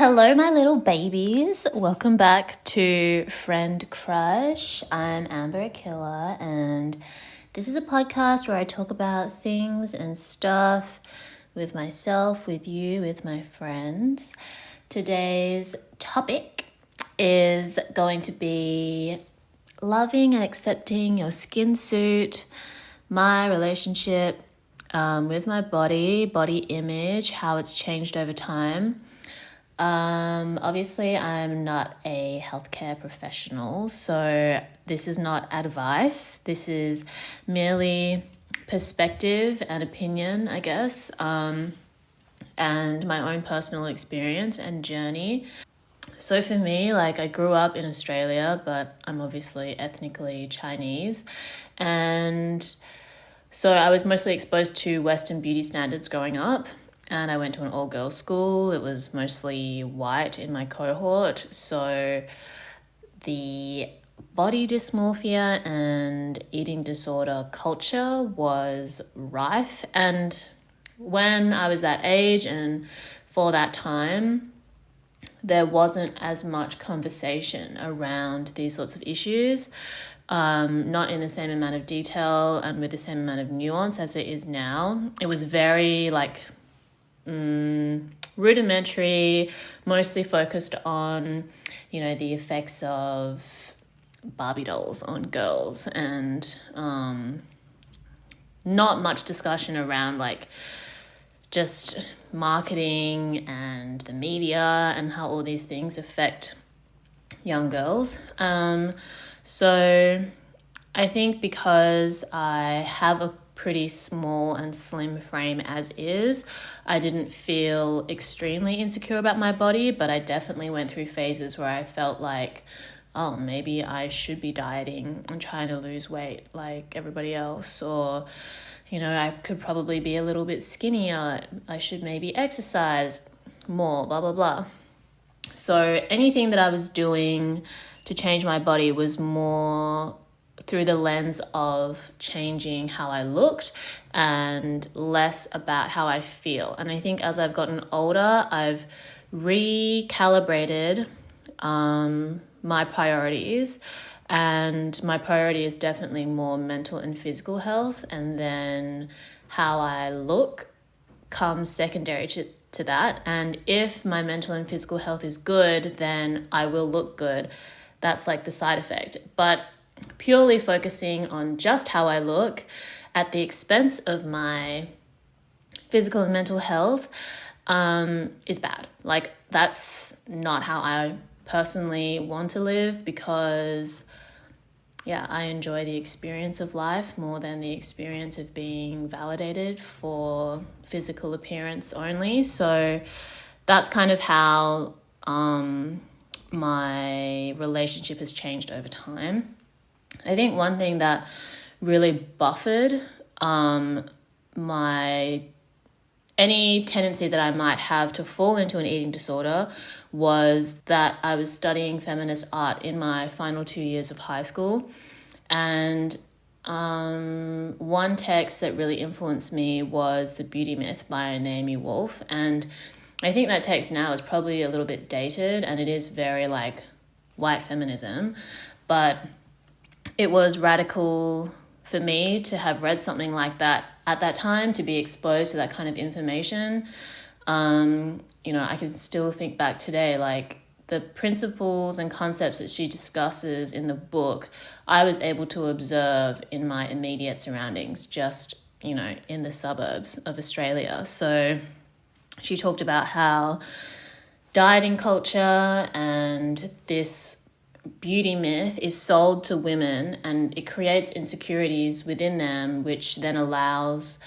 Hello, my little babies. Welcome back to Friend Crush. I'm Amber Akilla, and this is a podcast where I talk about things and stuff with myself, with you, with my friends. Today's topic is going to be loving and accepting your skin suit, my relationship with my body image, how it's changed over time. Obviously I'm not a healthcare professional, so this is not advice. This is merely perspective and opinion, I guess, and my own personal experience and journey. So for me, I grew up in Australia, but I'm obviously ethnically Chinese, and so I was mostly exposed to Western beauty standards growing up. And I went to an all-girls school. It was mostly white in my cohort. So the body dysmorphia and eating disorder culture was rife. And when I was that age and for that time, there wasn't as much conversation around these sorts of issues. Not in the same amount of detail and with the same amount of nuance as it is now. It was very rudimentary, mostly focused on, the effects of Barbie dolls on girls, and not much discussion around just marketing and the media and how all these things affect young girls. So I think because I have a pretty small and slim frame as is, I didn't feel extremely insecure about my body, but I definitely went through phases where I felt like, oh, maybe I should be dieting and trying to lose weight like everybody else, or I could probably be a little bit skinnier, I should maybe exercise more, blah blah blah. So anything that I was doing to change my body was more through the lens of changing how I looked and less about how I feel. And I think as I've gotten older, I've recalibrated my priorities, and my priority is definitely more mental and physical health, and then how I look comes secondary to that. And if my mental and physical health is good, then I will look good. That's the side effect. But purely focusing on just how I look at the expense of my physical and mental health is bad. That's not how I personally want to live, because I enjoy the experience of life more than the experience of being validated for physical appearance only. So that's kind of how my relationship has changed over time. I think one thing that really buffered any tendency that I might have to fall into an eating disorder was that I was studying feminist art in my final 2 years of high school. And one text that really influenced me was The Beauty Myth by Naomi Wolf. And I think that text now is probably a little bit dated, and it is very white feminism, but it was radical for me to have read something like that at that time, to be exposed to that kind of information. I can still think back today, the principles and concepts that she discusses in the book, I was able to observe in my immediate surroundings, just, in the suburbs of Australia. So she talked about how dieting culture and this beauty myth is sold to women, and it creates insecurities within them, which then allows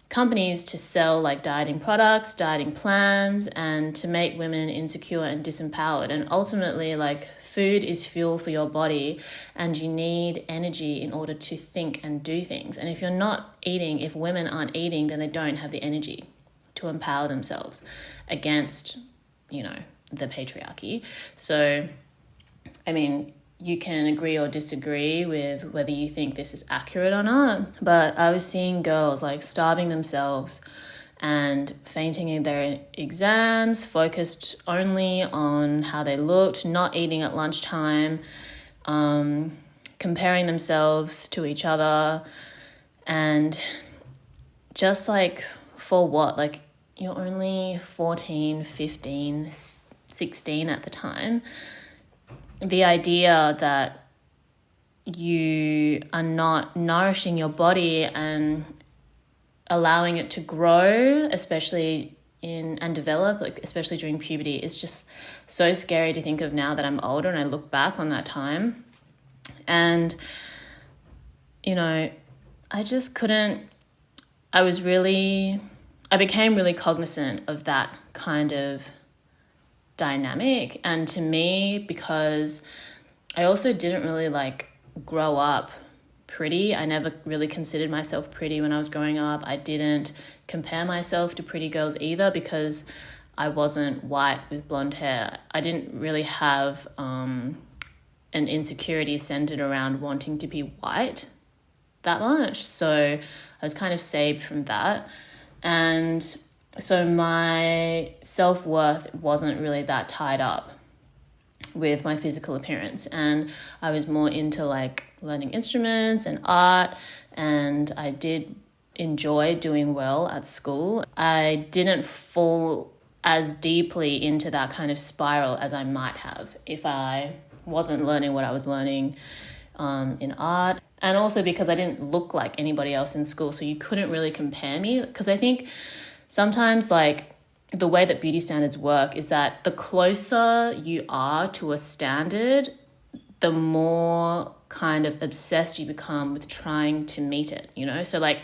companies to sell dieting products, dieting plans, and to make women insecure and disempowered. And ultimately, food is fuel for your body, and you need energy in order to think and do things. And if you're not eating, if women aren't eating, then they don't have the energy to empower themselves against, the patriarchy. So you can agree or disagree with whether you think this is accurate or not, but I was seeing girls starving themselves and fainting in their exams, focused only on how they looked, not eating at lunchtime, comparing themselves to each other, and just like, for what? Like, you're only 14, 15, 16 at the time. The idea that you are not nourishing your body and allowing it to grow, especially and develop, like especially during puberty, is just so scary to think of now that I'm older and I look back on that time. And, you know, I just couldn't, I became really cognizant of that kind of dynamic. And to me, because I also didn't really like grow up pretty. I never really considered myself pretty when I was growing up. I didn't compare myself to pretty girls either because I wasn't white with blonde hair. I didn't really have an insecurity centered around wanting to be white that much. So I was kind of saved from that. And so my self-worth wasn't really that tied up with my physical appearance, and I was more into like learning instruments and art, and I did enjoy doing well at school. I didn't fall as deeply into that kind of spiral as I might have if I wasn't learning what I was learning in art, and also because I didn't look like anybody else in school, so you couldn't really compare me. Because I think sometimes like the way that beauty standards work is that the closer you are to a standard, the more kind of obsessed you become with trying to meet it, you know? So like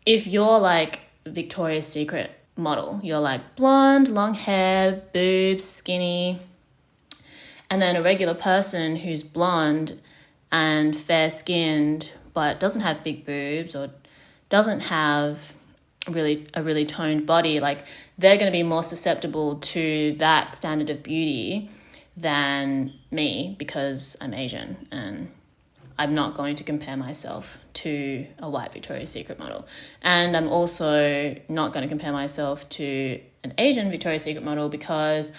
if you're like Victoria's Secret model, you're like blonde, long hair, boobs, skinny, and then a regular person who's blonde and fair-skinned but doesn't have big boobs or doesn't have a really toned body, like they're going to be more susceptible to that standard of beauty than me because I'm Asian, and I'm not going to compare myself to a white Victoria's Secret model. And I'm also not going to compare myself to an Asian Victoria's Secret model because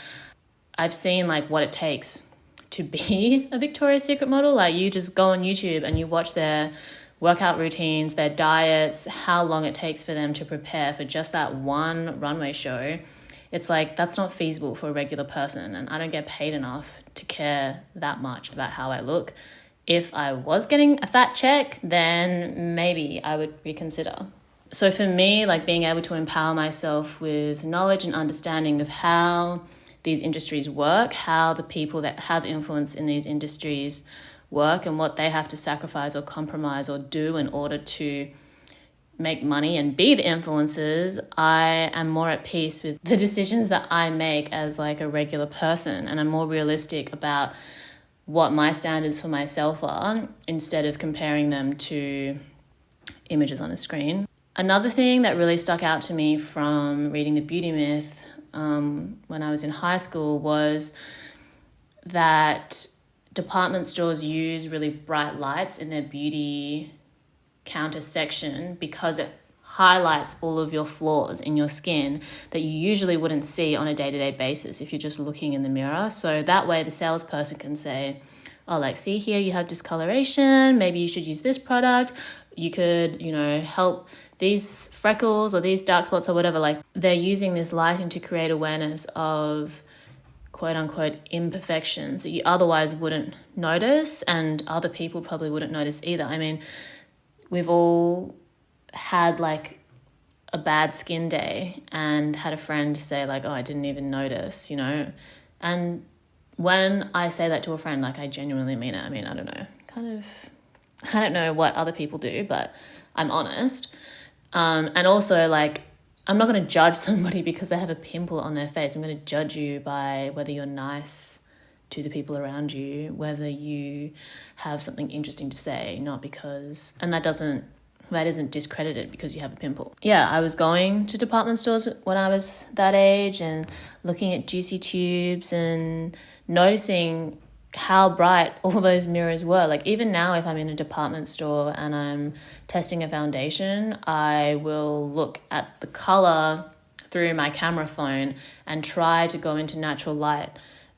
I've seen like what it takes to be a Victoria's Secret model. Like you just go on YouTube and you watch their workout routines, their diets, how long it takes for them to prepare for just that one runway show. It's like, that's not feasible for a regular person, and I don't get paid enough to care that much about how I look. If I was getting a fat check, then maybe I would reconsider. So for me, like being able to empower myself with knowledge and understanding of how these industries work, how the people that have influence in these industries work and what they have to sacrifice or compromise or do in order to make money and be the influencers, I am more at peace with the decisions that I make as like a regular person, and I'm more realistic about what my standards for myself are instead of comparing them to images on a screen. Another thing that really stuck out to me from reading The Beauty Myth when I was in high school was that department stores use really bright lights in their beauty counter section because it highlights all of your flaws in your skin that you usually wouldn't see on a day-to-day basis if you're just looking in the mirror. So that way the salesperson can say, oh, like, see here, you have discoloration, maybe you should use this product. You could, help these freckles or these dark spots or whatever. Like, they're using this lighting to create awareness of quote unquote imperfections that you otherwise wouldn't notice, and other people probably wouldn't notice either. I mean, we've all had like a bad skin day and had a friend say like, oh, I didn't even notice, and when I say that to a friend, like I genuinely mean it. I mean, I don't know what other people do, but I'm honest. And also like, I'm not going to judge somebody because they have a pimple on their face. I'm going to judge you by whether you're nice to the people around you, whether you have something interesting to say, not because, and that isn't discredited because you have a pimple. Yeah, I was going to department stores when I was that age and looking at juicy tubes and noticing how bright all those mirrors were. Like even now, if I'm in a department store and I'm testing a foundation, I will look at the color through my camera phone and try to go into natural light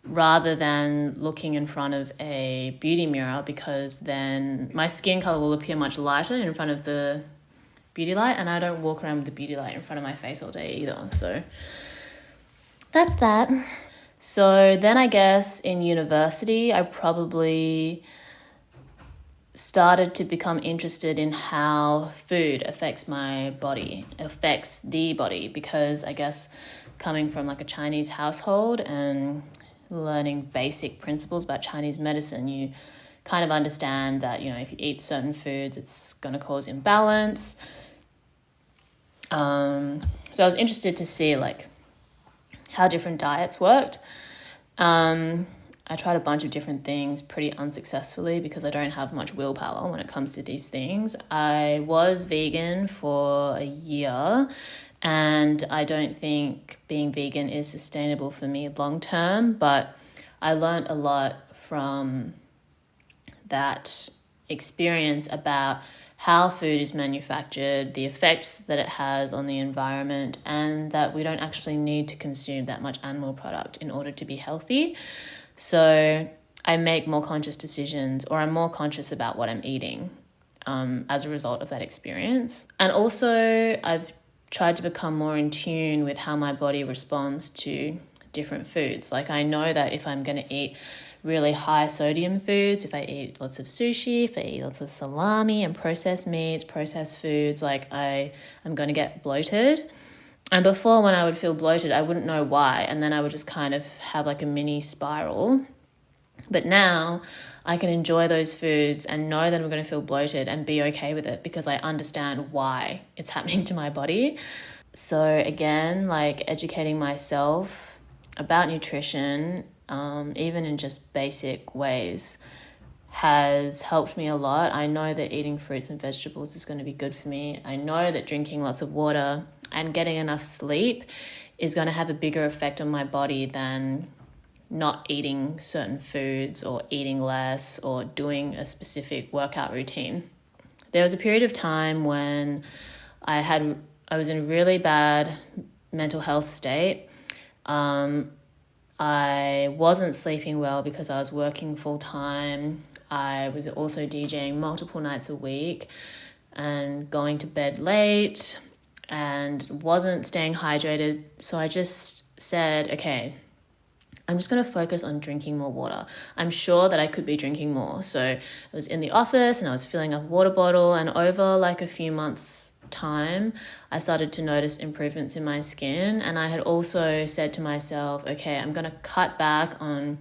rather than looking in front of a beauty mirror, because then my skin color will appear much lighter in front of the beauty light, and I don't walk around with the beauty light in front of my face all day either. So that's that. So then I guess in university, I probably started to become interested in how food affects the body, because I guess coming from like a Chinese household and learning basic principles about Chinese medicine, you kind of understand that, you know, if you eat certain foods, it's going to cause imbalance. So I was interested to see like how different diets worked. I tried a bunch of different things pretty unsuccessfully because I don't have much willpower when it comes to these things. I was vegan for a year, and I don't think being vegan is sustainable for me long term, but I learned a lot from that experience about how food is manufactured, the effects that it has on the environment, and that we don't actually need to consume that much animal product in order to be healthy. So I make more conscious decisions, or I'm more conscious about what I'm eating as a result of that experience. And also I've tried to become more in tune with how my body responds to different foods. Like I know that if I'm going to eat really high sodium foods, if I eat lots of sushi, if I eat lots of salami and processed meats, processed foods, like I'm going to get bloated. And before, when I would feel bloated, I wouldn't know why. And then I would just kind of have like a mini spiral. But now I can enjoy those foods and know that I'm going to feel bloated and be okay with it because I understand why it's happening to my body. So again, like educating myself about nutrition, even in just basic ways, has helped me a lot. I know that eating fruits and vegetables is going to be good for me. I know that drinking lots of water and getting enough sleep is going to have a bigger effect on my body than not eating certain foods or eating less or doing a specific workout routine. There was a period of time when I was in a really bad mental health state. I wasn't sleeping well because I was working full time. I was also DJing multiple nights a week and going to bed late and wasn't staying hydrated. So I just said, okay, I'm just going to focus on drinking more water. I'm sure that I could be drinking more. So I was in the office and I was filling up a water bottle, and over like a few months time, I started to notice improvements in my skin. And I had also said to myself, okay, I'm going to cut back on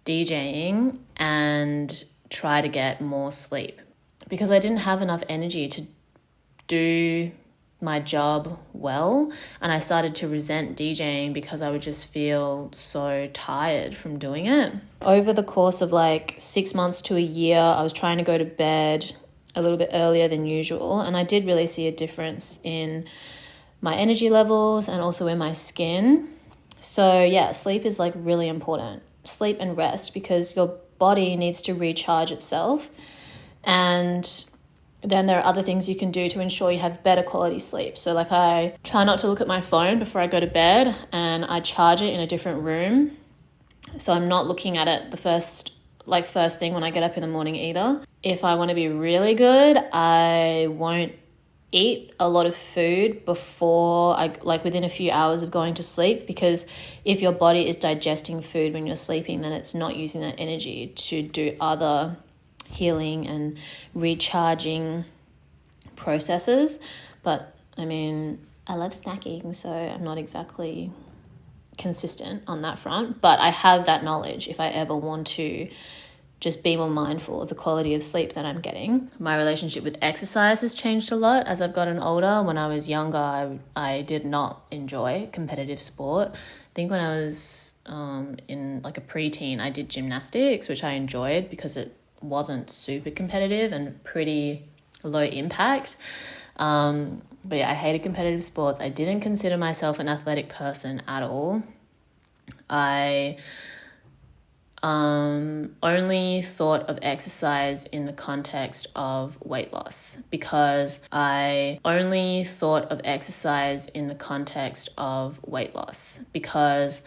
DJing and try to get more sleep because I didn't have enough energy to do my job well, and I started to resent DJing because I would just feel so tired from doing it. Over the course of like 6 months to a year, I was trying to go to bed a little bit earlier than usual, and I did really see a difference in my energy levels and also in my skin. So yeah, sleep is like really important. Sleep and rest, because your body needs to recharge itself, and then there are other things you can do to ensure you have better quality sleep. So like I try not to look at my phone before I go to bed, and I charge it in a different room. So I'm not looking at it the first thing when I get up in the morning either. If I want to be really good, I won't eat a lot of food before within a few hours of going to sleep, because if your body is digesting food when you're sleeping, then it's not using that energy to do other healing and recharging processes. But I mean, I love snacking, so I'm not exactly consistent on that front, but I have that knowledge if I ever want to just be more mindful of the quality of sleep that I'm getting. My relationship with exercise has changed a lot as I've gotten older. When I was younger, I did not enjoy competitive sport. I think when I was in like a preteen, I did gymnastics, which I enjoyed because it wasn't super competitive and pretty low impact. But yeah, I hated competitive sports. I didn't consider myself an athletic person at all. I only thought of exercise in the context of weight loss, because I only thought of exercise in the context of weight loss because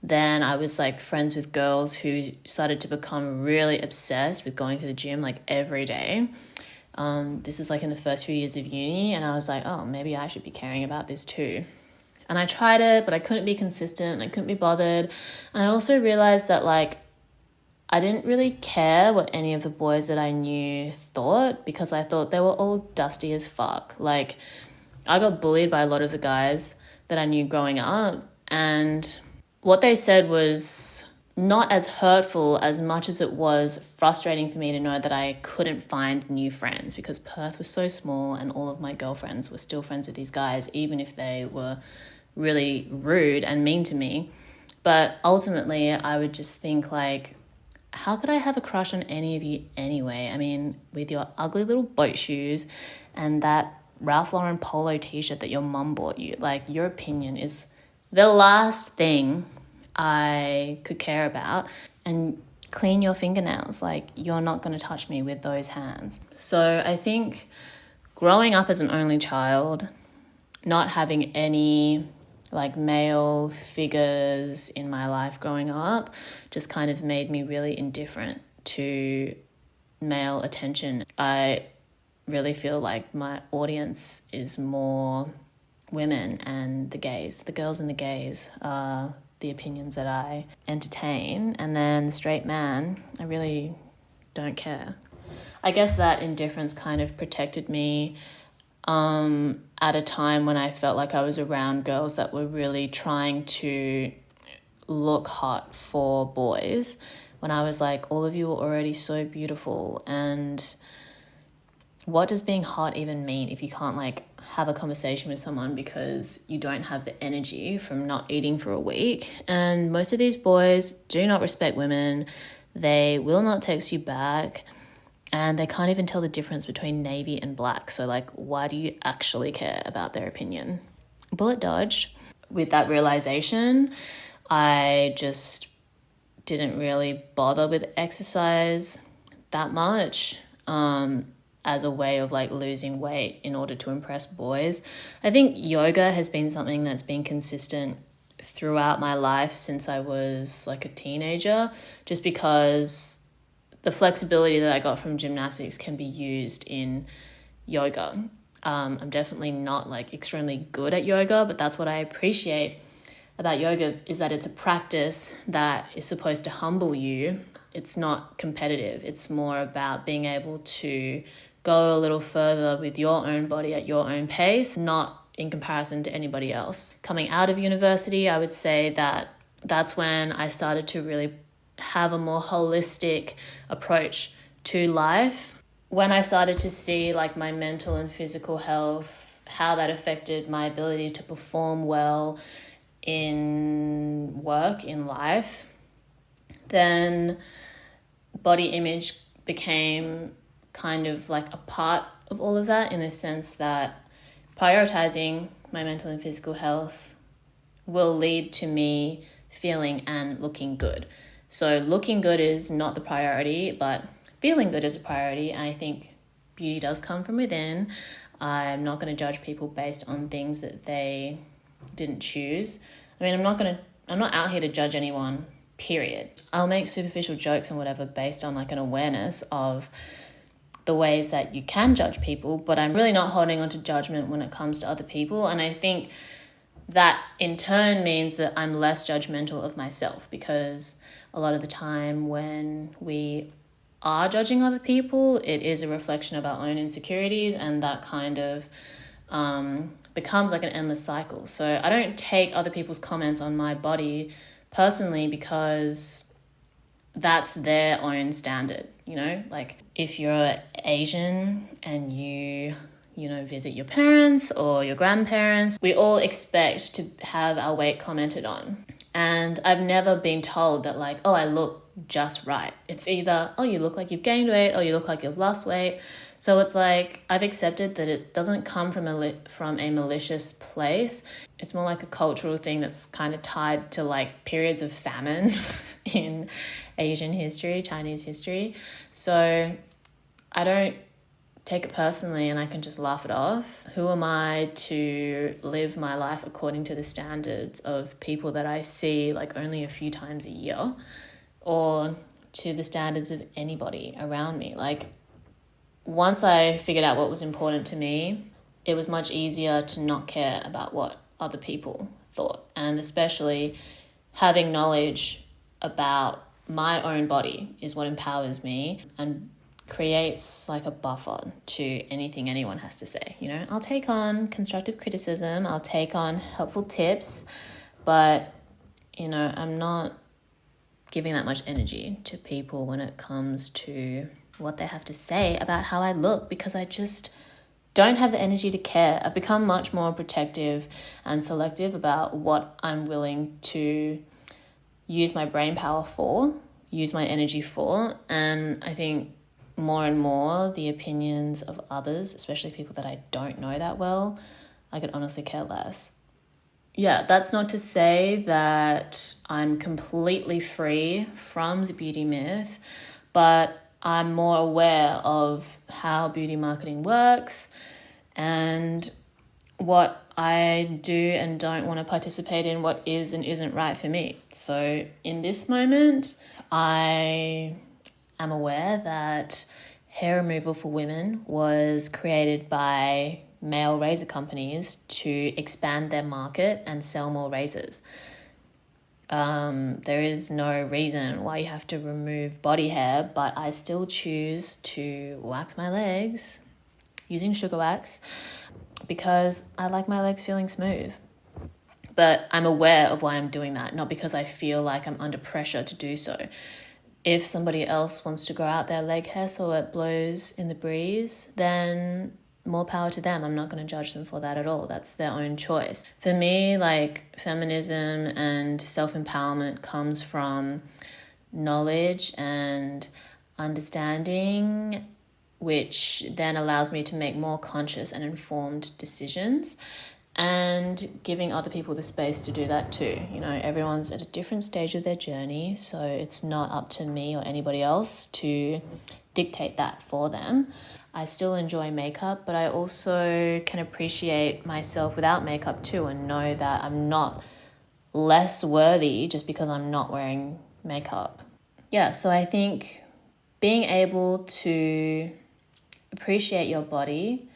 then I was like friends with girls who started to become really obsessed with going to the gym like every day. This is like in the first few years of uni, and I was like, oh, maybe I should be caring about this too. And I tried it, but I couldn't be consistent. I couldn't be bothered. And I also realized that like I didn't really care what any of the boys that I knew thought, because I thought they were all dusty as fuck. Like, I got bullied by a lot of the guys that I knew growing up, and what they said was not as hurtful as much as it was frustrating for me to know that I couldn't find new friends, because Perth was so small and all of my girlfriends were still friends with these guys, even if they were really rude and mean to me. But ultimately, I would just think like, how could I have a crush on any of you anyway? I mean, with your ugly little boat shoes and that Ralph Lauren polo t-shirt that your mum bought you, like, your opinion is the last thing I could care about. And clean your fingernails. Like, you're not going to touch me with those hands. So I think growing up as an only child, not having any like male figures in my life growing up just kind of made me really indifferent to male attention. I really feel like my audience is more women and the gays. The girls and the gays are the opinions that I entertain, and then the straight man, I really don't care. I guess that indifference kind of protected me at a time when I felt like I was around girls that were really trying to look hot for boys, when I was like, all of you are already so beautiful, and what does being hot even mean if you can't like have a conversation with someone because you don't have the energy from not eating for a week? And most of these boys do not respect women. They will not text you back. And they can't even tell the difference between navy and black. So, like, why do you actually care about their opinion? Bullet dodged. With that realization, I just didn't really bother with exercise that much as a way of, like, losing weight in order to impress boys. I think yoga has been something that's been consistent throughout my life since I was, like, a teenager, just because the flexibility that I got from gymnastics can be used in yoga. I'm definitely not like extremely good at yoga, but that's what I appreciate about yoga, is that it's a practice that is supposed to humble you. It's not competitive. It's more about being able to go a little further with your own body at your own pace, not in comparison to anybody else. Coming out of university, I would say that that's when I started to really have a more holistic approach to life. When I started to see like my mental and physical health, how that affected my ability to perform well in work, in life, then body image became kind of like a part of all of that, in the sense that prioritizing my mental and physical health will lead to me feeling and looking good. So looking good is not the priority, but feeling good is a priority. And I think beauty does come from within. I'm not going to judge people based on things that they didn't choose. I mean, I'm not out here to judge anyone, period. I'll make superficial jokes and whatever based on like an awareness of the ways that you can judge people, but I'm really not holding on to judgment when it comes to other people. And I think that in turn means that I'm less judgmental of myself, because a lot of the time when we are judging other people, it is a reflection of our own insecurities, and that kind of becomes like an endless cycle. So I don't take other people's comments on my body personally, because that's their own standard, you know? Like, if you're Asian and you visit your parents or your grandparents, we all expect to have our weight commented on. And I've never been told that like, oh, I look just right. It's either, oh, you look like you've gained weight, or you look like you've lost weight. So it's like I've accepted that it doesn't come from a malicious place. It's more like a cultural thing that's kind of tied to like periods of famine in Asian history, Chinese history. So I don't take it personally and I can just laugh it off. Who am I to live my life according to the standards of people that I see like only a few times a year, or to the standards of anybody around me? Like, once I figured out what was important to me, it was much easier to not care about what other people thought. And especially having knowledge about my own body is what empowers me and creates like a buffer to anything anyone has to say. You know, I'll take on constructive criticism, I'll take on helpful tips, but, you know, I'm not giving that much energy to people when it comes to what they have to say about how I look, because I just don't have the energy to care. I've become much more protective and selective about what I'm willing to use my brain power for, use my energy for. And I think more and more the opinions of others, especially people that I don't know that well, I could honestly care less. Yeah, that's not to say that I'm completely free from the beauty myth, but I'm more aware of how beauty marketing works and what I do and don't want to participate in, what is and isn't right for me. So in this moment, I am aware that hair removal for women was created by male razor companies to expand their market and sell more razors. There is no reason why you have to remove body hair, but I still choose to wax my legs using sugar wax because I like my legs feeling smooth. But I'm aware of why I'm doing that, not because I feel like I'm under pressure to do so. If somebody else wants to grow out their leg hair so it blows in the breeze, then more power to them. I'm not going to judge them for that at all. That's their own choice. For me, like, feminism and self-empowerment comes from knowledge and understanding, which then allows me to make more conscious and informed decisions, and giving other people the space to do that too. You know, everyone's at a different stage of their journey, so it's not up to me or anybody else to dictate that for them. I still enjoy makeup, but I also can appreciate myself without makeup too, and know that I'm not less worthy just because I'm not wearing makeup. Yeah, so I think being able to appreciate your body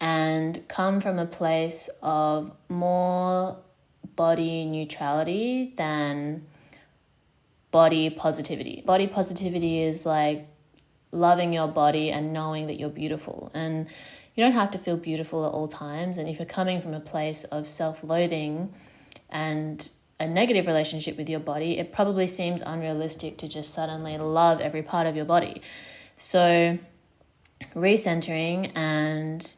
and come from a place of more body neutrality than body positivity. Body positivity is like loving your body and knowing that you're beautiful. And you don't have to feel beautiful at all times. And if you're coming from a place of self-loathing and a negative relationship with your body, it probably seems unrealistic to just suddenly love every part of your body. So recentering and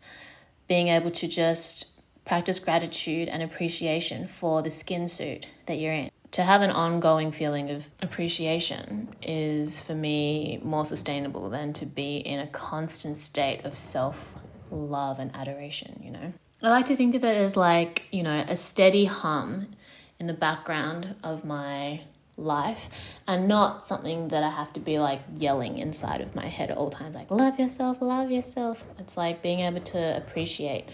being able to just practice gratitude and appreciation for the skin suit that you're in. To have an ongoing feeling of appreciation is, for me, more sustainable than to be in a constant state of self-love and adoration, you know? I like to think of it as like, you know, a steady hum in the background of my life, and not something that I have to be like yelling inside of my head at all times, like, love yourself, love yourself. It's like being able to appreciate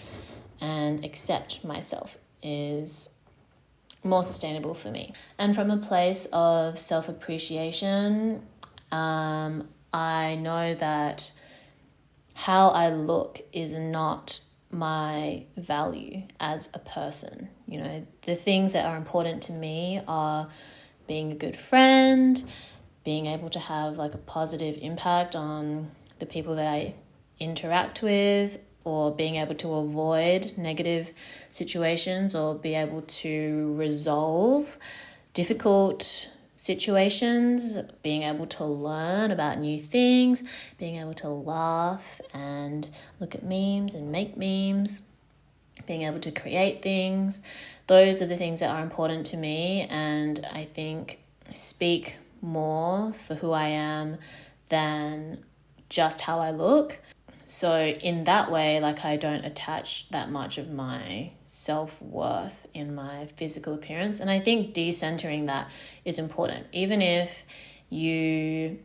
and accept myself is more sustainable for me. And from a place of self-appreciation, I know that how I look is not my value as a person. You know, the things that are important to me are being a good friend, being able to have like a positive impact on the people that I interact with, or being able to avoid negative situations, or be able to resolve difficult situations, being able to learn about new things, being able to laugh and look at memes and make memes, being able to create things. Those are the things that are important to me, and I think speak more for who I am than just how I look. So in that way, like, I don't attach that much of my self-worth in my physical appearance. And I think decentering that is important. Even if you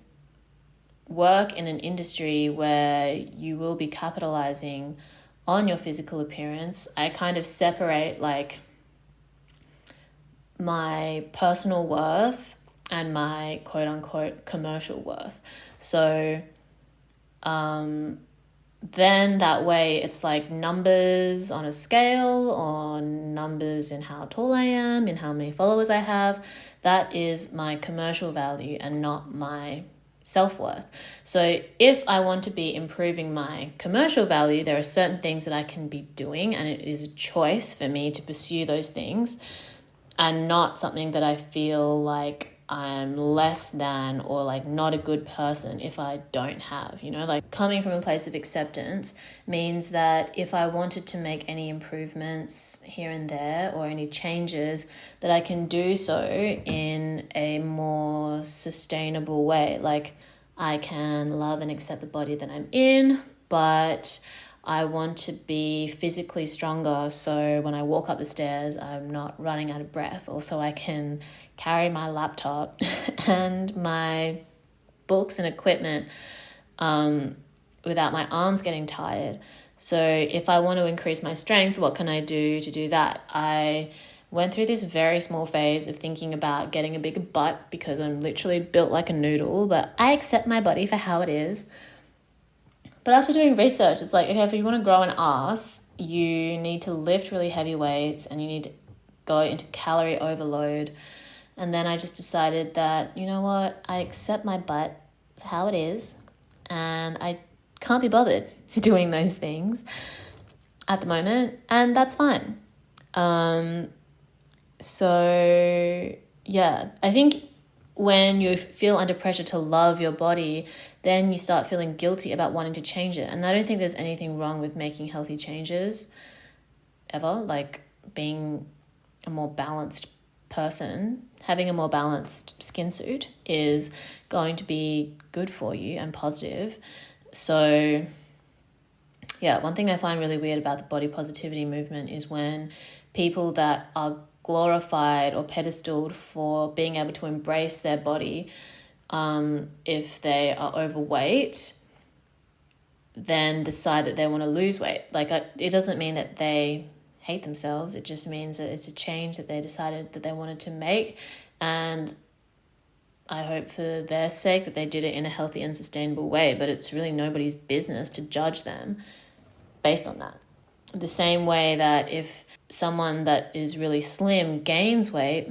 work in an industry where you will be capitalizing on your physical appearance, I kind of separate like my personal worth and my quote unquote commercial worth. So then that way it's like numbers on a scale, or numbers in how tall I am, in how many followers I have. That is my commercial value and not my self-worth. So if I want to be improving my commercial value, there are certain things that I can be doing, and it is a choice for me to pursue those things, and not something that I feel like I'm less than or like not a good person if I don't have, like coming from a place of acceptance means that if I wanted to make any improvements here and there or any changes, that I can do so in a more sustainable way. Like, I can love and accept the body that I'm in, but I want to be physically stronger, so when I walk up the stairs, I'm not running out of breath, or so I can carry my laptop and my books and equipment without my arms getting tired. So if I want to increase my strength, what can I do to do that? I went through this very small phase of thinking about getting a bigger butt because I'm literally built like a noodle, but I accept my body for how it is. But after doing research, it's like, okay, if you want to grow an ass, you need to lift really heavy weights and you need to go into calorie overload. And then I just decided that, you know what, I accept my butt for how it is, and I can't be bothered doing those things at the moment, and that's fine. So yeah, I think when you feel under pressure to love your body, then you start feeling guilty about wanting to change it. And I don't think there's anything wrong with making healthy changes ever, like being a more balanced person. Having a more balanced skin suit is going to be good for you and positive. So yeah, one thing I find really weird about the body positivity movement is when people that are glorified or pedestaled for being able to embrace their body, if they are overweight, then decide that they want to lose weight. Like, it doesn't mean that they hate themselves. It just means that it's a change that they decided that they wanted to make. And I hope for their sake that they did it in a healthy and sustainable way, but it's really nobody's business to judge them based on that. The same way that if someone that is really slim gains weight,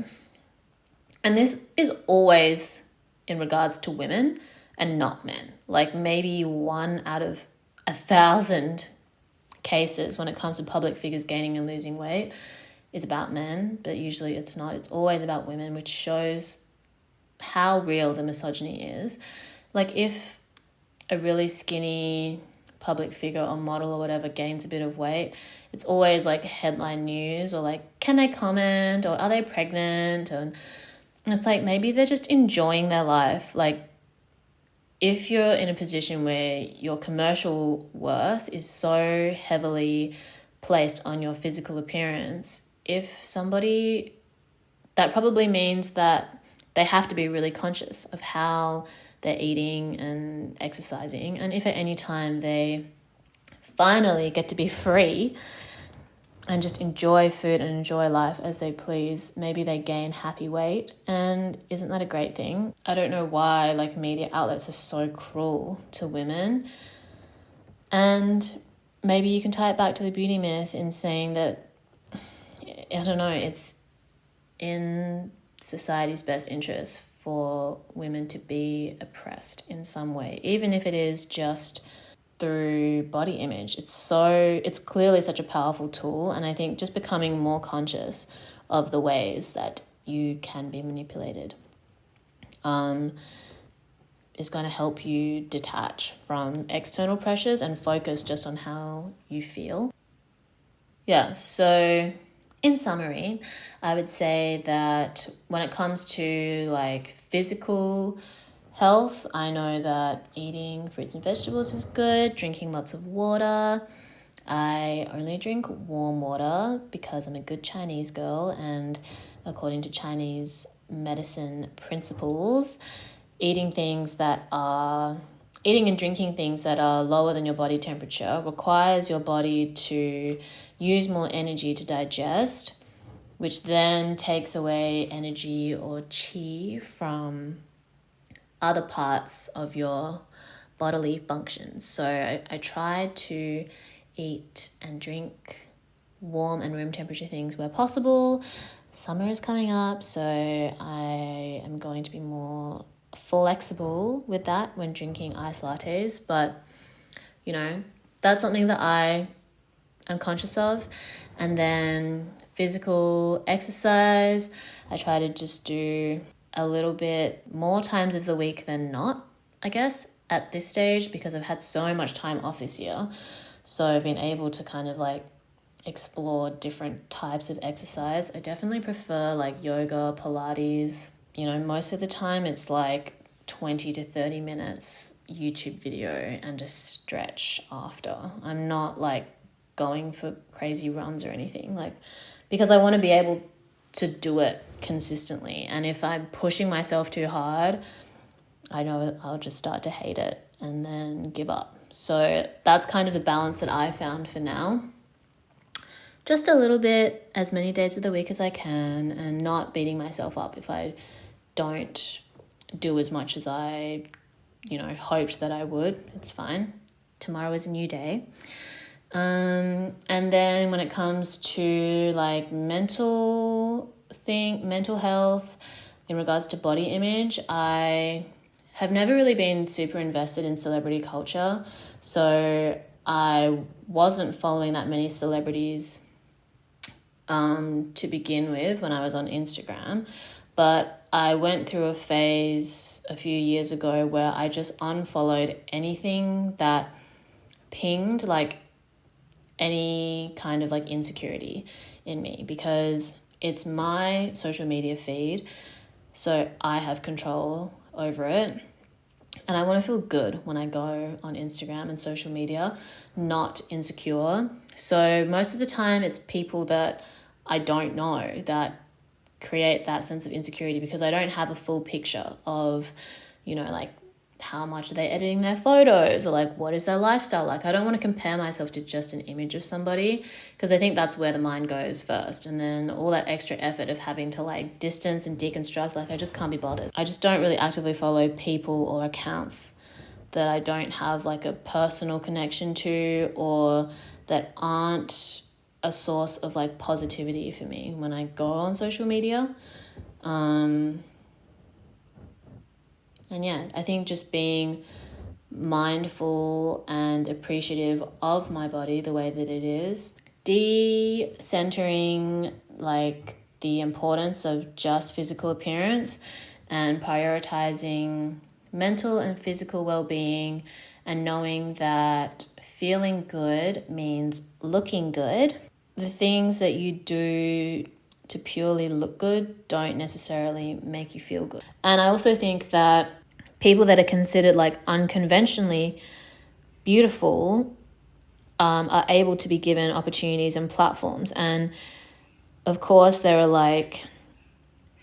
and this is always in regards to women and not men, like maybe 1 out of 1,000 cases when it comes to public figures gaining and losing weight is about men, but usually it's not. It's always about women, which shows how real the misogyny is. Like, if a really skinny public figure or model or whatever gains a bit of weight, it's always like headline news, or like, can they comment, or are they pregnant? And it's like, maybe they're just enjoying their life. Like, if you're in a position where your commercial worth is so heavily placed on your physical appearance, if somebody, that probably means that they have to be really conscious of how they're eating and exercising. And if at any time they finally get to be free and just enjoy food and enjoy life as they please, maybe they gain happy weight. And isn't that a great thing? I don't know why like media outlets are so cruel to women. And maybe you can tie it back to the beauty myth in saying that, I don't know, it's in society's best interest for women to be oppressed in some way, even if it is just through body image. It's clearly such a powerful tool, and I think just becoming more conscious of the ways that you can be manipulated is going to help you detach from external pressures and focus just on how you feel. Yeah, so in summary, I would say that when it comes to like physical health, I know that eating fruits and vegetables is good, drinking lots of water. I only drink warm water because I'm a good Chinese girl, and according to Chinese medicine principles, eating and drinking things that are lower than your body temperature requires your body to use more energy to digest, which then takes away energy or qi from other parts of your bodily functions. So I tried to eat and drink warm and room temperature things where possible. Summer is coming up, so I am going to be more flexible with that when drinking iced lattes. But, that's something that I am conscious of. And then physical exercise, I try to just do a little bit more times of the week than not, I guess, at this stage, because I've had so much time off this year. So I've been able to kind of explore different types of exercise. I definitely prefer yoga, Pilates. Most of the time it's 20 to 30 minutes YouTube video and a stretch after. I'm not going for crazy runs or anything, because I want to be able to do it consistently. And if I'm pushing myself too hard, I know I'll just start to hate it and then give up. So that's kind of the balance that I found for now. Just a little bit, as many days of the week as I can, and not beating myself up if I don't do as much as I, hoped that I would. It's fine. Tomorrow is a new day. And then when it comes to mental health in regards to body image, I have never really been super invested in celebrity culture. So I wasn't following that many celebrities to begin with when I was on Instagram. But I went through a phase a few years ago where I just unfollowed anything that pinged any kind of insecurity in me, because it's my social media feed, so I have control over it, and I want to feel good when I go on Instagram and social media, not insecure. So most of the time it's people that I don't know that create that sense of insecurity, because I don't have a full picture of how much are they editing their photos, or what is their lifestyle like. I don't want to compare myself to just an image of somebody, because I think that's where the mind goes first, and then all that extra effort of having to distance and deconstruct, I just can't be bothered. I just don't really actively follow people or accounts that I don't have a personal connection to, or that aren't a source of positivity for me when I go on social media. And yeah, I think just being mindful and appreciative of my body the way that it is, de-centering the importance of just physical appearance and prioritizing mental and physical well-being, and knowing that feeling good means looking good. The things that you do to purely look good don't necessarily make you feel good. And I also think that people that are considered unconventionally beautiful are able to be given opportunities and platforms. And of course there are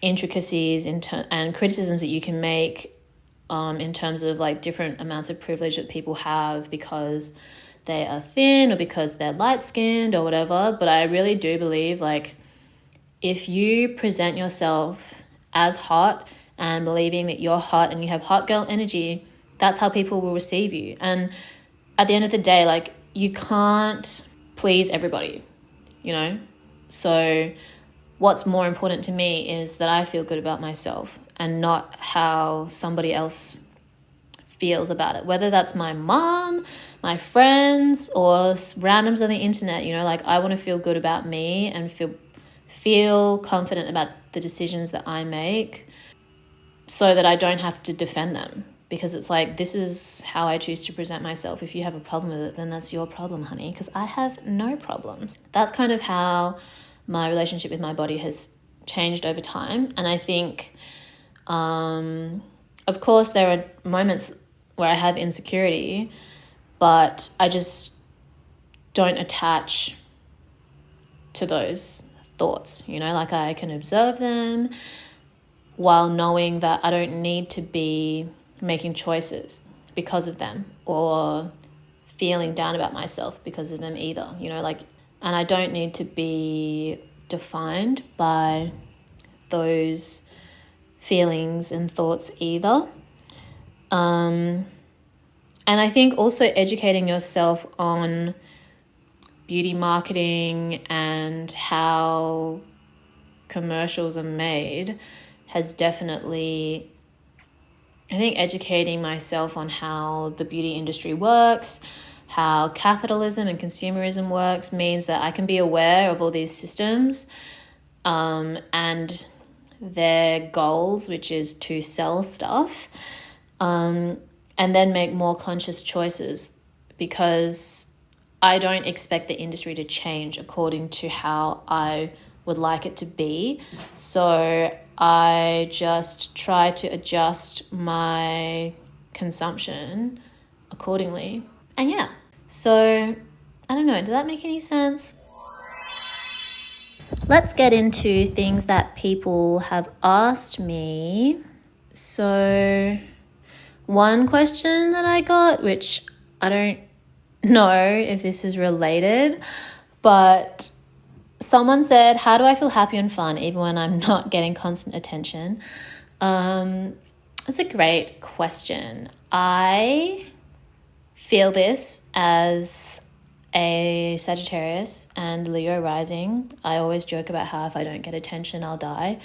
intricacies and criticisms that you can make in terms of different amounts of privilege that people have because they are thin or because they're light-skinned or whatever. But I really do believe if you present yourself as hot and believing that you're hot and you have hot girl energy, that's how people will receive you. And at the end of the day, you can't please everybody, So what's more important to me is that I feel good about myself and not how somebody else feels about it. Whether that's my mom, my friends, or randoms on the internet, I want to feel good about me and feel confident about the decisions that I make, so that I don't have to defend them, because it's this is how I choose to present myself. If you have a problem with it, then that's your problem, honey, because I have no problems. That's kind of how my relationship with my body has changed over time. And I think Of course, there are moments where I have insecurity, but I just don't attach to those thoughts, like I can observe them while knowing that I don't need to be making choices because of them or feeling down about myself because of them either, and I don't need to be defined by those feelings and thoughts either. And I think also educating yourself on beauty marketing and how commercials are made has definitely, I think, educating myself on how the beauty industry works, how capitalism and consumerism works, means that I can be aware of all these systems and their goals, which is to sell stuff, and then make more conscious choices, because I don't expect the industry to change according to how I would like it to be. So I just try to adjust my consumption accordingly. And yeah, so I don't know, does that make any sense? Let's get into things that people have asked me. So one question that I got, which I don't know if this is related, but someone said, how do I feel happy and fun even when I'm not getting constant attention? That's a great question. I feel this as a Sagittarius and Leo rising. I always joke about how if I don't get attention, I'll die.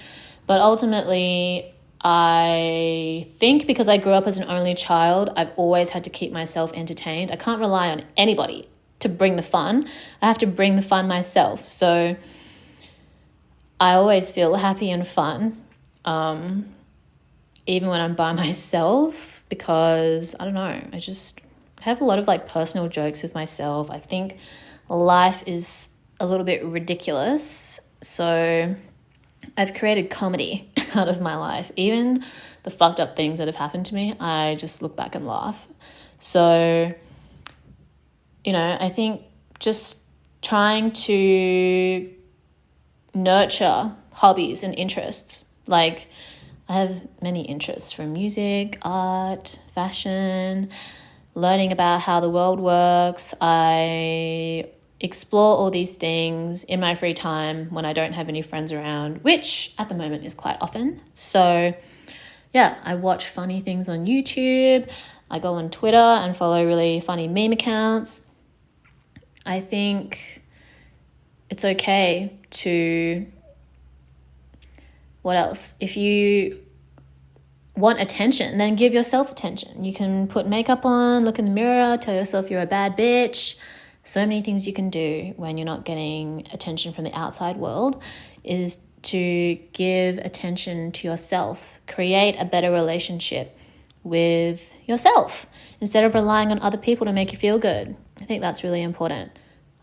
But ultimately, I think because I grew up as an only child, I've always had to keep myself entertained. I can't rely on anybody to bring the fun. I have to bring the fun myself. So I always feel happy and fun, even when I'm by myself, because I don't know, I just have a lot of personal jokes with myself. I think life is a little bit ridiculous. So I've created comedy out of my life. Even the fucked up things that have happened to me, I just look back and laugh. So, I think just trying to nurture hobbies and interests. I have many interests, from music, art, fashion, learning about how the world works. I explore all these things in my free time when I don't have any friends around, which at the moment is quite often. So yeah, I watch funny things on YouTube. I go on Twitter and follow really funny meme accounts. I think it's okay to, what else? If you want attention, then give yourself attention. You can put makeup on, look in the mirror, tell yourself you're a bad bitch. So many things you can do when you're not getting attention from the outside world is to give attention to yourself. Create a better relationship with yourself instead of relying on other people to make you feel good. I think that's really important.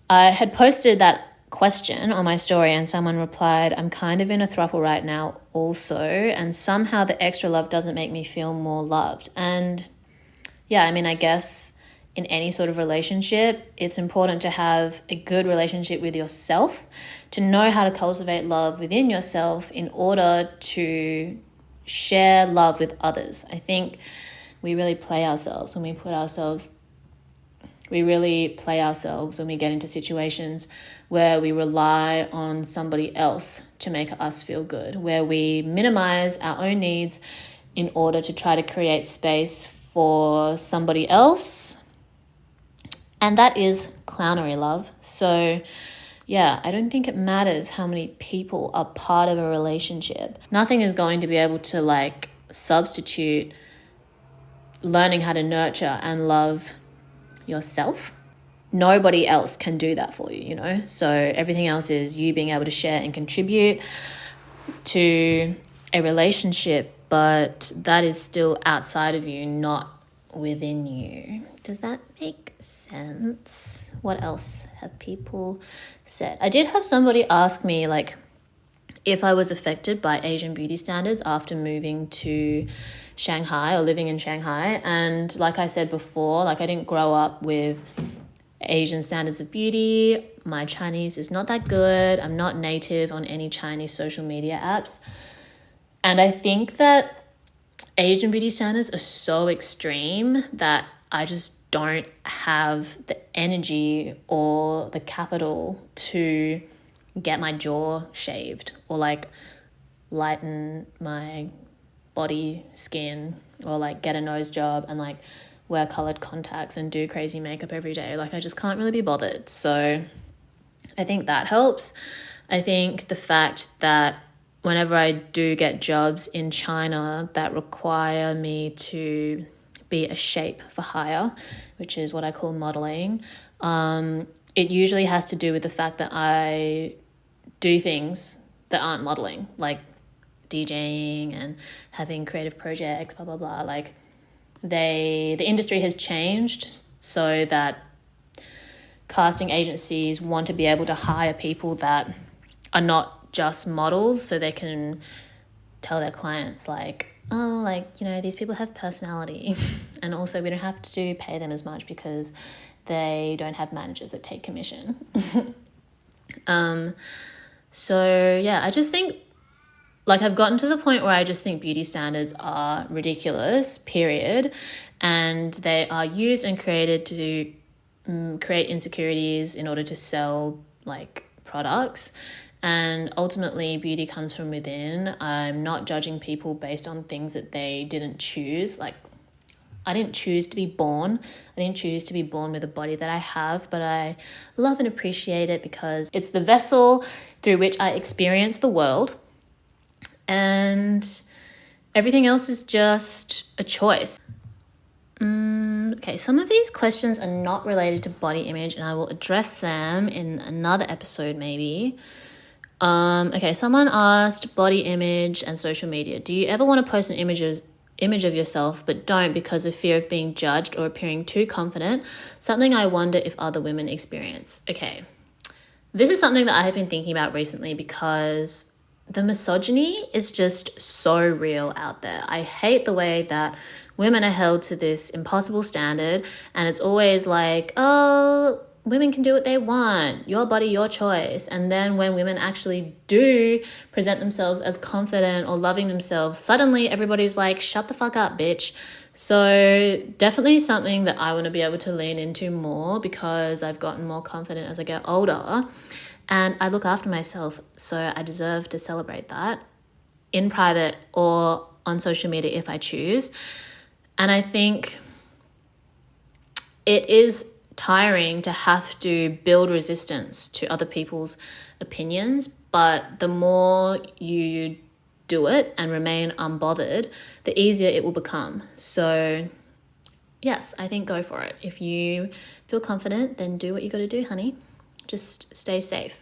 I had posted that question on my story and someone replied, I'm kind of in a throuple right now also, and somehow the extra love doesn't make me feel more loved. And yeah, I guess in any sort of relationship, it's important to have a good relationship with yourself, to know how to cultivate love within yourself in order to share love with others. I think we really play ourselves when we get into situations where we rely on somebody else to make us feel good, where we minimize our own needs in order to try to create space for somebody else. And that is clownery, love. So yeah, I don't think it matters how many people are part of a relationship. Nothing is going to be able to substitute learning how to nurture and love yourself. Nobody else can do that for you, So everything else is you being able to share and contribute to a relationship, but that is still outside of you, not within you. Does that make sense? What else have people said? I did have somebody ask me, if I was affected by Asian beauty standards after moving to Shanghai or living in Shanghai. And like I said before, like I didn't grow up with Asian standards of beauty. My Chinese is not that good. I'm not native on any Chinese social media apps. And I think that Asian beauty standards are so extreme that I just don't have the energy or the capital to get my jaw shaved or like lighten my body skin or like get a nose job and like wear colored contacts and do crazy makeup every day. Like I just can't really be bothered. So I think that helps. I think the fact that whenever I do get jobs in China that require me to be a shape for hire, which is what I call modeling, it usually has to do with the fact that I do things that aren't modeling, like DJing and having creative projects, blah, blah, blah. Like the industry has changed so that casting agencies want to be able to hire people that are not just models, so they can tell their clients like, oh, like, you know, these people have personality. And also we don't have to pay them as much because they don't have managers that take commission. So yeah, I just think like I've gotten to the point where I just think beauty standards are ridiculous, period. And they are used and created to create insecurities in order to sell like products. And ultimately, beauty comes from within. I'm not judging people based on things that they didn't choose. Like, I didn't choose to be born. I didn't choose to be born with a body that I have, but I love and appreciate it because it's the vessel through which I experience the world. And everything else is just a choice. Okay, some of these questions are not related to body image, and I will address them in another episode maybe. Okay, someone asked body image and social media. Do you ever want to post an image of yourself but don't because of fear of being judged or appearing too confident? Something I wonder if other women experience. Okay, this is something that I have been thinking about recently because the misogyny is just so real out there. I hate the way that women are held to this impossible standard, and it's always like, oh, women can do what they want, your body, your choice. And then when women actually do present themselves as confident or loving themselves, suddenly everybody's like, shut the fuck up, bitch. So definitely something that I want to be able to lean into more because I've gotten more confident as I get older. And I look after myself, so I deserve to celebrate that in private or on social media if I choose. And I think it is tiring to have to build resistance to other people's opinions, but the more you do it and remain unbothered, the easier it will become. So yes, I think go for it. If you feel confident, then do what you got to do, honey. Just stay safe.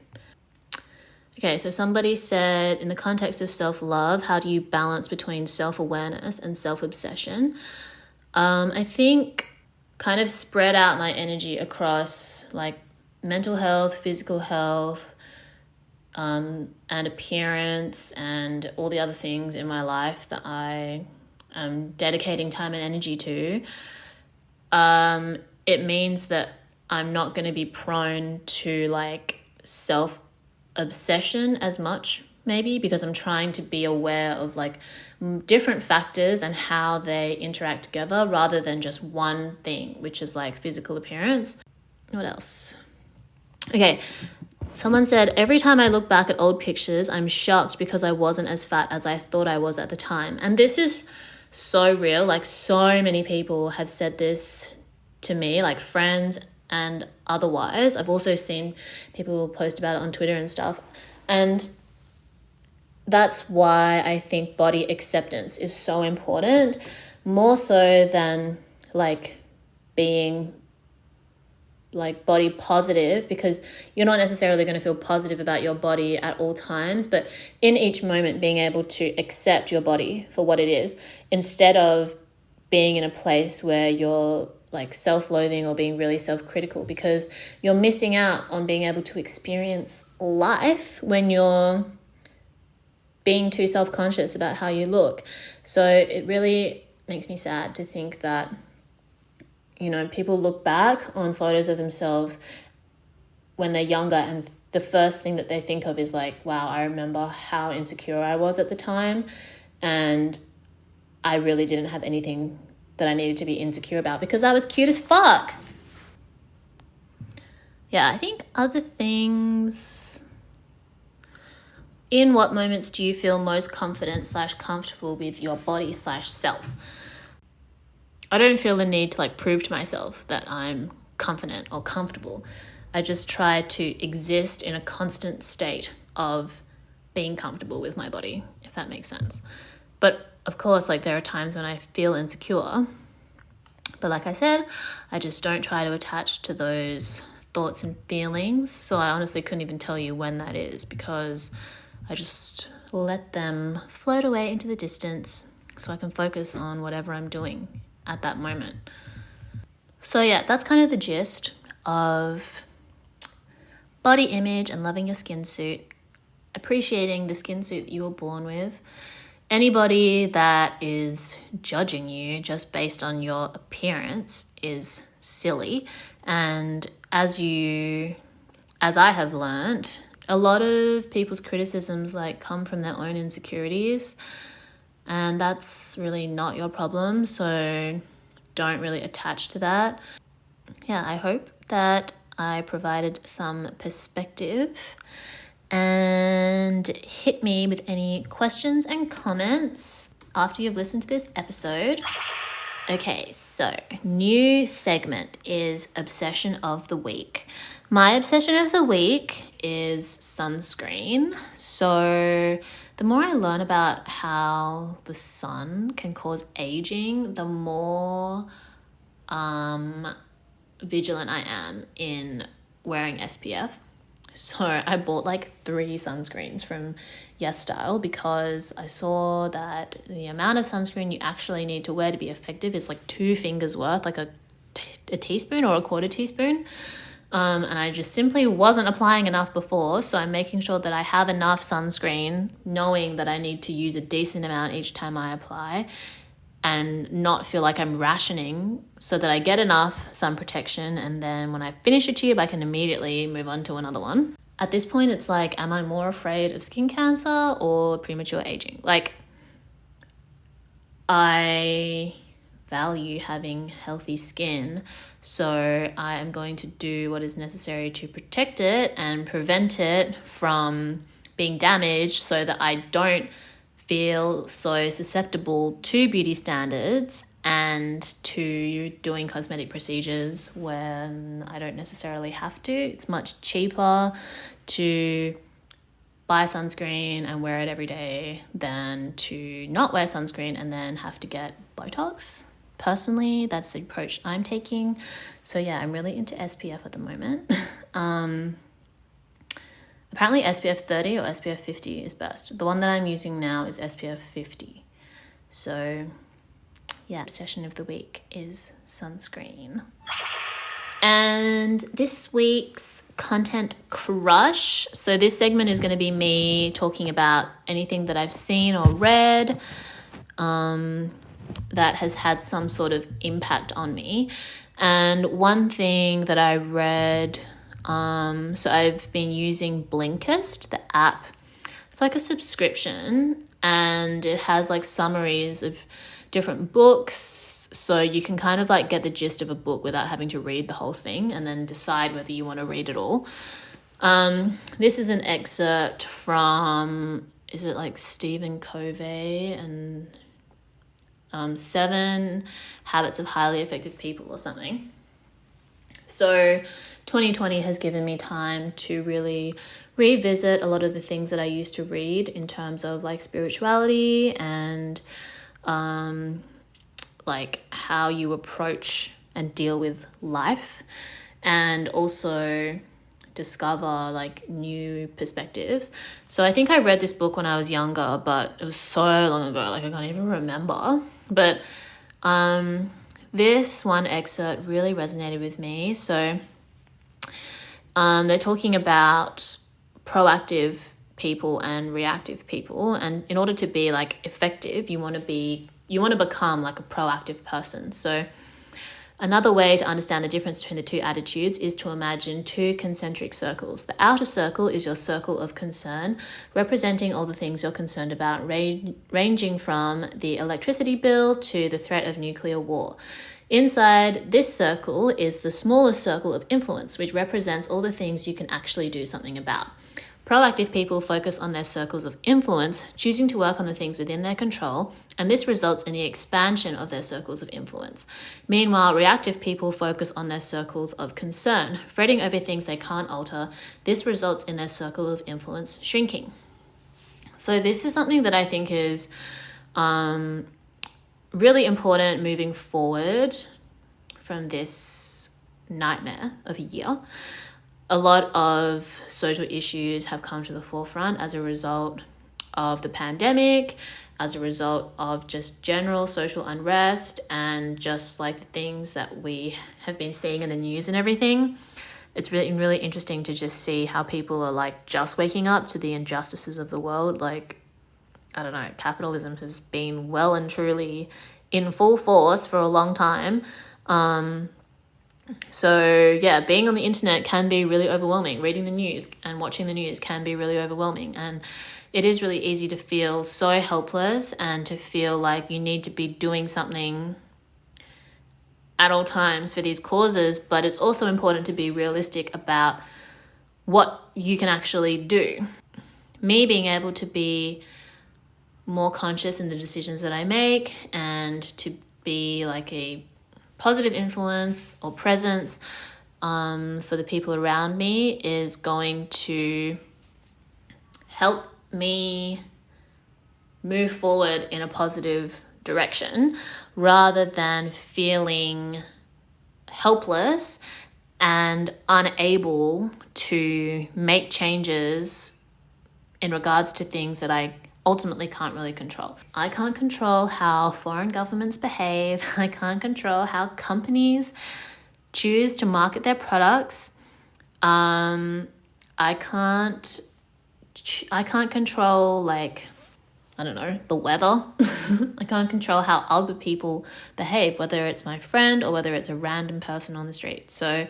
Okay, so somebody said, in the context of self-love, how do you balance between self-awareness and self-obsession? I think kind of spread out my energy across like mental health, physical health, and appearance and all the other things in my life that I am dedicating time and energy to. It means that I'm not going to be prone to like self-obsession as much, maybe, because I'm trying to be aware of like different factors and how they interact together rather than just one thing, which is like physical appearance. What else? Okay, someone said, every time I look back at old pictures, I'm shocked because I wasn't as fat as I thought I was at the time. And this is so real. Like so many people have said this to me, like friends and otherwise. I've also seen people post about it on Twitter and stuff. And that's why I think body acceptance is so important, more so than like being like body positive, because you're not necessarily going to feel positive about your body at all times, but in each moment being able to accept your body for what it is instead of being in a place where you're like self-loathing or being really self-critical, because you're missing out on being able to experience life when you're being too self-conscious about how you look. So it really makes me sad to think that, you know, people look back on photos of themselves when they're younger and the first thing that they think of is like, wow, I remember how insecure I was at the time, and I really didn't have anything that I needed to be insecure about because I was cute as fuck. Yeah, I think other things... In what moments do you feel most confident / comfortable with your body / self? I don't feel the need to like prove to myself that I'm confident or comfortable. I just try to exist in a constant state of being comfortable with my body, if that makes sense. But of course, like there are times when I feel insecure. But like I said, I just don't try to attach to those thoughts and feelings. So I honestly couldn't even tell you when that is because I just let them float away into the distance so I can focus on whatever I'm doing at that moment. So yeah, that's kind of the gist of body image and loving your skin suit, appreciating the skin suit that you were born with. Anybody that is judging you just based on your appearance is silly. And as I have learned, a lot of people's criticisms like come from their own insecurities, and that's really not your problem. So don't really attach to that. Yeah, I hope that I provided some perspective, and hit me with any questions and comments after you've listened to this episode. Okay, so new segment is Obsession of the Week. My obsession of the week is sunscreen. So the more I learn about how the sun can cause aging, the more vigilant I am in wearing SPF. So I bought like 3 sunscreens from YesStyle because I saw that the amount of sunscreen you actually need to wear to be effective is like 2 fingers worth, like a teaspoon or a quarter teaspoon. And I just simply wasn't applying enough before. So I'm making sure that I have enough sunscreen, knowing that I need to use a decent amount each time I apply, and not feel like I'm rationing, so that I get enough sun protection, and then when I finish a tube I can immediately move on to another one. At this point it's like, am I more afraid of skin cancer or premature aging? Like, I value having healthy skin, so I am going to do what is necessary to protect it and prevent it from being damaged, so that I don't feel so susceptible to beauty standards and to doing cosmetic procedures when I don't necessarily have to. It's much cheaper to buy sunscreen and wear it every day than to not wear sunscreen and then have to get Botox. Personally, that's the approach I'm taking. So yeah, I'm really into SPF at the moment. Apparently SPF 30 or SPF 50 is best. The one that I'm using now is SPF 50. So yeah, obsession of the week is sunscreen. And this week's content crush. So this segment is going to be me talking about anything that I've seen or read that has had some sort of impact on me. And one thing that I read... so I've been using Blinkist, the app. It's like a subscription, and it has like summaries of different books, so you can kind of like get the gist of a book without having to read the whole thing and then decide whether you want to read it all. This is an excerpt from, is it like Stephen Covey and 7 Habits of Highly Effective People or something. So 2020 has given me time to really revisit a lot of the things that I used to read in terms of like spirituality and like how you approach and deal with life, and also discover like new perspectives. So I think I read this book when I was younger, but it was so long ago, like I can't even remember. But this one excerpt really resonated with me. So they're talking about proactive people and reactive people. And in order to be like effective, you want to become like a proactive person. So another way to understand the difference between the two attitudes is to imagine two concentric circles. The outer circle is your circle of concern, representing all the things you're concerned about, ranging from the electricity bill to the threat of nuclear war. Inside this circle is the smaller circle of influence, which represents all the things you can actually do something about. Proactive people focus on their circles of influence, choosing to work on the things within their control, and this results in the expansion of their circles of influence. Meanwhile, reactive people focus on their circles of concern, fretting over things they can't alter. This results in their circle of influence shrinking. So this is something that I think is really important moving forward from this nightmare of a year. A lot of social issues have come to the forefront as a result of the pandemic, as a result of just general social unrest and just like the things that we have been seeing in the news and everything. It's really interesting to just see how people are like just waking up to the injustices of the world. Like, I don't know, capitalism has been well and truly in full force for a long time. So yeah, being on the internet can be really overwhelming. Reading the news and watching the news can be really overwhelming. And it is really easy to feel so helpless and to feel like you need to be doing something at all times for these causes. But it's also important to be realistic about what you can actually do. Me being able to be more conscious in the decisions that I make and to be like a positive influence or presence for the people around me is going to help me move forward in a positive direction rather than feeling helpless and unable to make changes in regards to things that I ultimately can't really control. I can't control how foreign governments behave. I can't control how companies choose to market their products. I can't control, like, I don't know, the weather. I can't control how other people behave, whether it's my friend or whether it's a random person on the street. So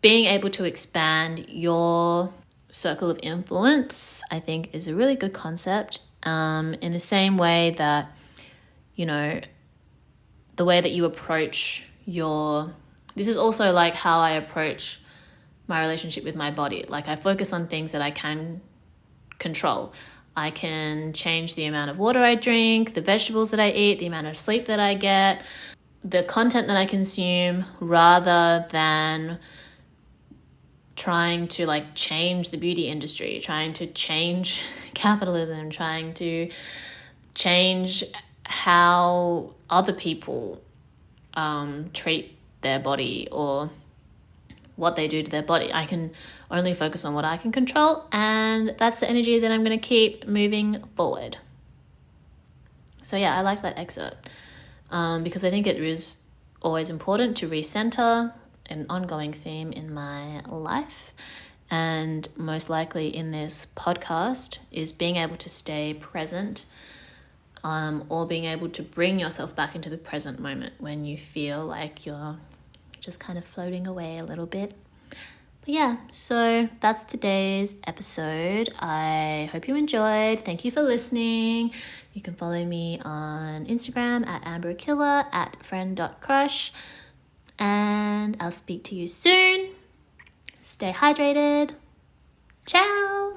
being able to expand your circle of influence, I think, is a really good concept. In the same way that, you know, the way that you approach this is also like how I approach my relationship with my body. Like, I focus on things that I can control. I can change the amount of water I drink, the vegetables that I eat, the amount of sleep that I get, the content that I consume, rather than trying to like change the beauty industry, trying to change capitalism, trying to change how other people treat their body or what they do to their body. I can only focus on what I can control, and that's the energy that I'm going to keep moving forward. So yeah, I liked that excerpt because I think it is always important to recenter, an ongoing theme in my life, and most likely in this podcast is being able to stay present or being able to bring yourself back into the present moment when you feel like you're just kind of floating away a little bit. But yeah, so that's today's episode. I hope you enjoyed. Thank you for listening. You can follow me on Instagram at amberakiller, at friend.crush. And I'll speak to you soon. Stay hydrated. Ciao.